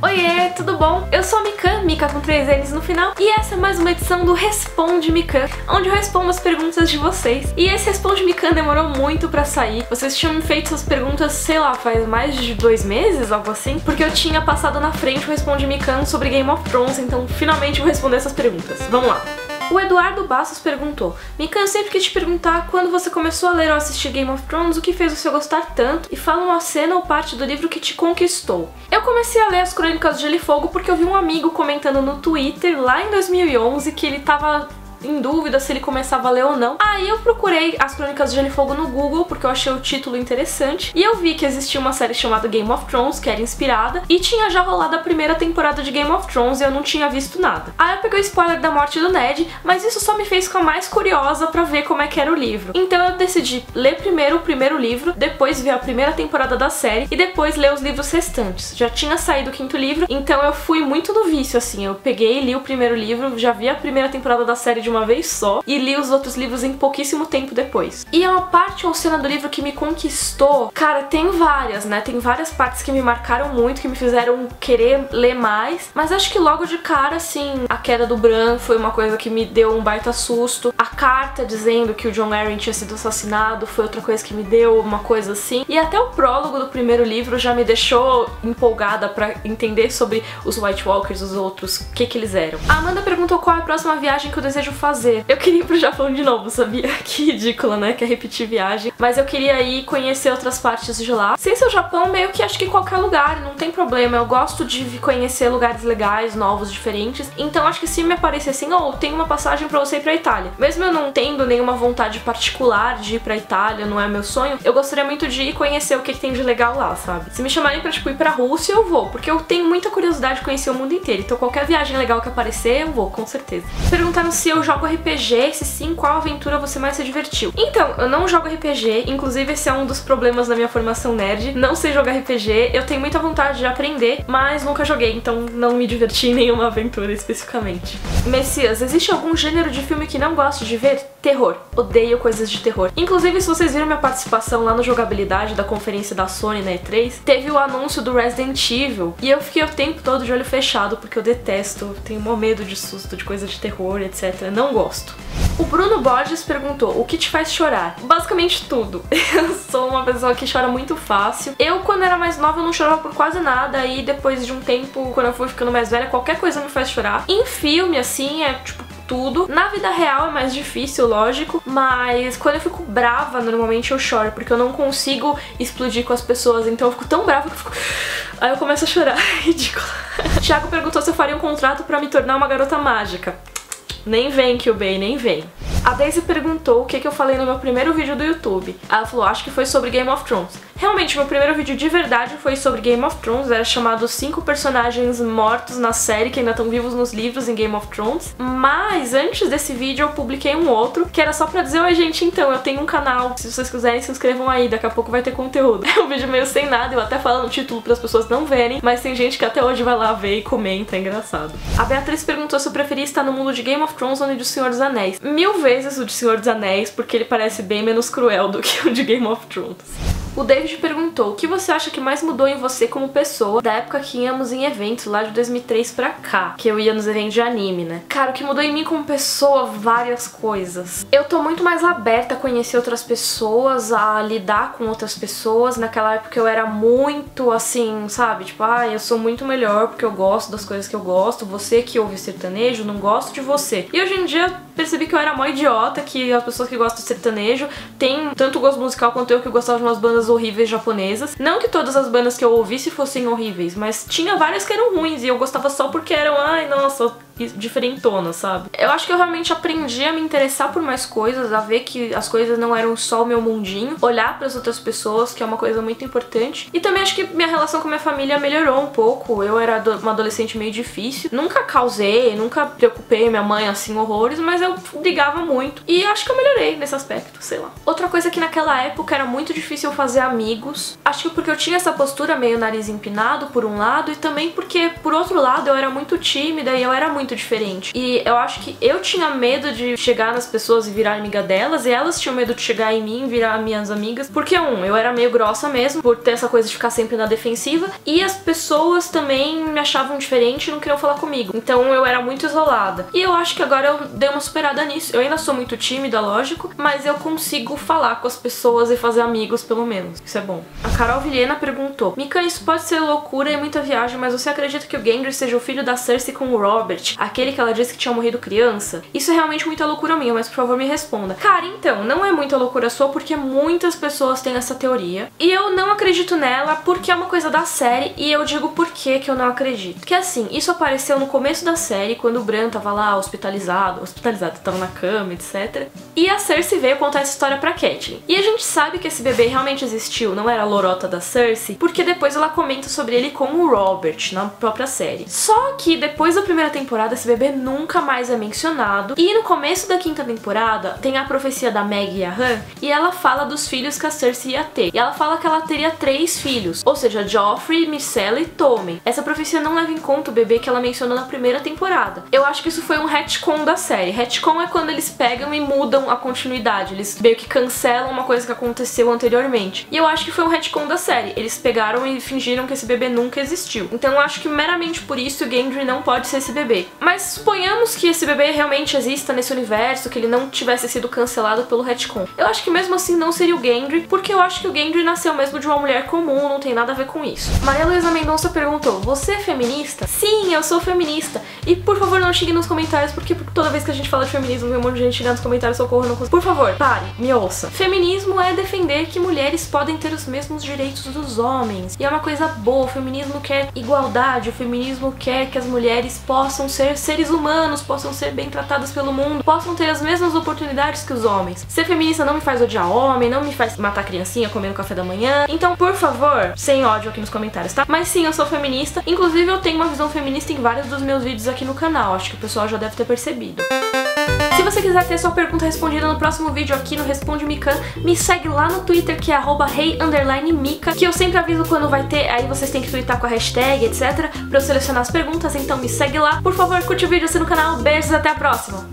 Oiê, tudo bom? Eu sou a Mikan, Mika com 3 N's no final, e essa é mais uma edição do Responde Mikan, onde eu respondo as perguntas de vocês. E esse Responde Mikan demorou muito pra sair. Vocês tinham me feito essas perguntas, sei lá, faz mais de 2 meses, algo assim, porque eu tinha passado na frente o Responde Mikan sobre Game of Thrones, então finalmente vou responder essas perguntas. Vamos lá! O Eduardo Bastos perguntou: Mikan, eu sempre quis te perguntar quando você começou a ler ou assistir Game of Thrones, o que fez você gostar tanto? E fala uma cena ou parte do livro que te conquistou. Eu comecei a ler as Crônicas de Gelo e Fogo porque eu vi um amigo comentando no Twitter, lá em 2011, que ele tava em dúvida se ele começava a ler ou não. Aí eu procurei as Crônicas de Gelo e Fogo no Google, porque eu achei o título interessante, e eu vi que existia uma série chamada Game of Thrones, que era inspirada, e tinha já rolado a primeira temporada de Game of Thrones e eu não tinha visto nada. Aí eu peguei o spoiler da morte do Ned, mas isso só me fez ficar mais curiosa pra ver como é que era o livro. Então eu decidi ler primeiro o primeiro livro, depois ver a primeira temporada da série, e depois ler os livros restantes. Já tinha saído o 5º livro, então eu fui muito no vício, assim. Eu peguei e li o primeiro livro, já vi a primeira temporada da série de uma vez só, e li os outros livros em pouquíssimo tempo depois. E uma parte ou cena do livro que me conquistou, cara, tem várias, né? Tem várias partes que me marcaram muito, que me fizeram querer ler mais, mas acho que logo de cara, assim, a queda do Bran foi uma coisa que me deu um baita susto. A carta dizendo que o Jon Arryn tinha sido assassinado foi outra coisa que me deu uma coisa assim. E até o prólogo do primeiro livro já me deixou empolgada pra entender sobre os White Walkers, os outros, o que eles eram. A Amanda perguntou qual é a próxima viagem que eu desejo fazer. Eu queria ir pro Japão de novo, sabia? Que ridícula, né? Que é repetir viagem. Mas eu queria ir conhecer outras partes de lá. Sem ser o Japão, meio que acho que qualquer lugar, não tem problema. Eu gosto de conhecer lugares legais, novos, diferentes. Então acho que se me aparecer assim, tem uma passagem pra você ir pra Itália. Mesmo eu não tendo nenhuma vontade particular de ir pra Itália, não é meu sonho, eu gostaria muito de ir conhecer o que tem de legal lá, sabe? Se me chamarem pra, tipo, ir pra Rússia, eu vou. Porque eu tenho muita curiosidade de conhecer o mundo inteiro. Então qualquer viagem legal que aparecer, eu vou, com certeza. Perguntaram se eu jogo RPG, se sim, qual aventura você mais se divertiu? Então, eu não jogo RPG, inclusive esse é um dos problemas da minha formação nerd, não sei jogar RPG, eu tenho muita vontade de aprender, mas nunca joguei, então não me diverti em nenhuma aventura especificamente. Messias, existe algum gênero de filme que não gosto de ver? Terror. Odeio coisas de terror. Inclusive, se vocês viram minha participação lá no Jogabilidade da conferência da Sony na E3, teve o anúncio do Resident Evil, e eu fiquei o tempo todo de olho fechado, porque eu detesto, tenho mó medo de susto, de coisa de terror, etc. Não gosto. O Bruno Borges perguntou: o que te faz chorar? Basicamente tudo. Eu sou uma pessoa que chora muito fácil. Eu, quando era mais nova, eu não chorava por quase nada, e depois de um tempo, quando eu fui ficando mais velha, qualquer coisa me faz chorar. Em filme, assim, é tipo tudo. Na vida real é mais difícil, lógico, mas quando eu fico brava, normalmente eu choro, porque eu não consigo explodir com as pessoas, então eu fico tão brava que eu fico... Aí eu começo a chorar. Ridículo. Thiago perguntou se eu faria um contrato pra me tornar uma garota mágica. Nem vem, Kyubei, nem vem. A Daisy perguntou o que eu falei no meu primeiro vídeo do YouTube. Ela falou, acho que foi sobre Game of Thrones. Realmente, meu primeiro vídeo de verdade foi sobre Game of Thrones, era chamado 5 personagens mortos na série que ainda estão vivos nos livros em Game of Thrones. Mas antes desse vídeo eu publiquei um outro, que era só pra dizer, oi gente, então, eu tenho um canal, se vocês quiserem se inscrevam aí, daqui a pouco vai ter conteúdo. É um vídeo meio sem nada, eu até falo no título para as pessoas não verem, mas tem gente que até hoje vai lá ver e comenta, é engraçado. A Beatriz perguntou se eu preferia estar no mundo de Game of Thrones ou no de Senhor dos Anéis. 1000 vezes o de Senhor dos Anéis, porque ele parece bem menos cruel do que o de Game of Thrones. O David perguntou, o que você acha que mais mudou em você como pessoa da época que íamos em eventos, lá de 2003 pra cá, que eu ia nos eventos de anime, né? Cara, o que mudou em mim como pessoa, várias coisas. Eu tô muito mais aberta a conhecer outras pessoas, a lidar com outras pessoas. Naquela época eu era muito assim, sabe? Tipo, eu sou muito melhor porque eu gosto das coisas que eu gosto, você que ouve sertanejo, não gosto de você. E hoje em dia percebi que eu era mó idiota, que as pessoas que gostam de sertanejo têm tanto gosto musical quanto eu, que gostava de umas bandas horríveis japonesas. Não que todas as bandas que eu ouvisse fossem horríveis, mas tinha várias que eram ruins e eu gostava só porque eram, ai, nossa, diferentona, sabe? Eu acho que eu realmente aprendi a me interessar por mais coisas, a ver que as coisas não eram só o meu mundinho, olhar para as outras pessoas, que é uma coisa muito importante. E também acho que minha relação com minha família melhorou um pouco. Eu era uma adolescente meio difícil, nunca causei, nunca preocupei minha mãe assim horrores, mas eu brigava muito. E acho que eu melhorei nesse aspecto, sei lá. Outra coisa que naquela época era muito difícil fazer amigos. Acho que porque eu tinha essa postura meio nariz empinado por um lado, e também porque por outro lado eu era muito tímida e eu era muito muito diferente. E eu acho que eu tinha medo de chegar nas pessoas e virar amiga delas, e elas tinham medo de chegar em mim e virar minhas amigas, porque eu era meio grossa mesmo, por ter essa coisa de ficar sempre na defensiva, e as pessoas também me achavam diferente e não queriam falar comigo. Então eu era muito isolada. E eu acho que agora eu dei uma superada nisso. Eu ainda sou muito tímida, lógico, mas eu consigo falar com as pessoas e fazer amigos, pelo menos. Isso é bom. A Carol Vilhena perguntou: Mika, isso pode ser loucura e muita viagem, mas você acredita que o Gendry seja o filho da Cersei com o Robert, aquele que ela disse que tinha morrido criança? Isso é realmente muita loucura minha, mas por favor me responda. Cara, então, não é muita loucura sua, porque muitas pessoas têm essa teoria, e eu não acredito nela porque é uma coisa da série, e eu digo por que eu não acredito. Que assim, isso apareceu no começo da série, quando o Bran tava lá hospitalizado, tava na cama, etc. E a Cersei veio contar essa história pra Catelyn. E a gente sabe que esse bebê realmente existiu, não era a lorota da Cersei, porque depois ela comenta sobre ele com o Robert, na própria série. Só que depois da primeira temporada, esse bebê nunca mais é mencionado, e no começo da quinta temporada, tem a profecia da Meg e a Han, e ela fala dos filhos que a Cersei ia ter. E ela fala que ela teria 3 filhos, ou seja, Joffrey, Myrcella e Tommen. Essa profecia não leva em conta o bebê que ela mencionou na primeira temporada. Eu acho que isso foi um retcon da série. Retcon é quando eles pegam e mudam a continuidade, eles meio que cancelam uma coisa que aconteceu anteriormente. E eu acho que foi um retcon da série. Eles pegaram e fingiram que esse bebê nunca existiu. Então eu acho que meramente por isso o Gendry não pode ser esse bebê. Mas suponhamos que esse bebê realmente exista nesse universo, que ele não tivesse sido cancelado pelo retcon. Eu acho que mesmo assim não seria o Gendry, porque eu acho que o Gendry nasceu mesmo de uma mulher comum, não tem nada a ver com isso. Maria Luísa Mendonça perguntou: você é feminista? Sim, eu sou feminista. E por favor não xingue nos comentários, porque toda vez que a gente fala de feminismo vem um monte de gente xingando nos comentários, socorro, não consigo. Por favor, pare, me ouça. Feminismo é defender que mulheres podem ter os mesmos direitos dos homens. E é uma coisa boa, o feminismo quer igualdade, o feminismo quer que as mulheres possam ser seres humanos, possam ser bem tratadas pelo mundo, possam ter as mesmas oportunidades que os homens. Ser feminista não me faz odiar homem, não me faz matar criancinha comendo café da manhã. Então, por favor, sem ódio aqui nos comentários, tá? Mas sim, eu sou feminista. Inclusive, eu tenho uma visão feminista em vários dos meus vídeos aqui no canal. Acho que o pessoal já deve ter percebido. Se você quiser ter sua pergunta respondida no próximo vídeo aqui no Responde Mikan, me segue lá no Twitter, que é @rei_mika, que eu sempre aviso quando vai ter, aí vocês têm que twittar com a hashtag, etc, pra eu selecionar as perguntas, então me segue lá. Por favor, curte o vídeo, assina o canal, beijos, até a próxima!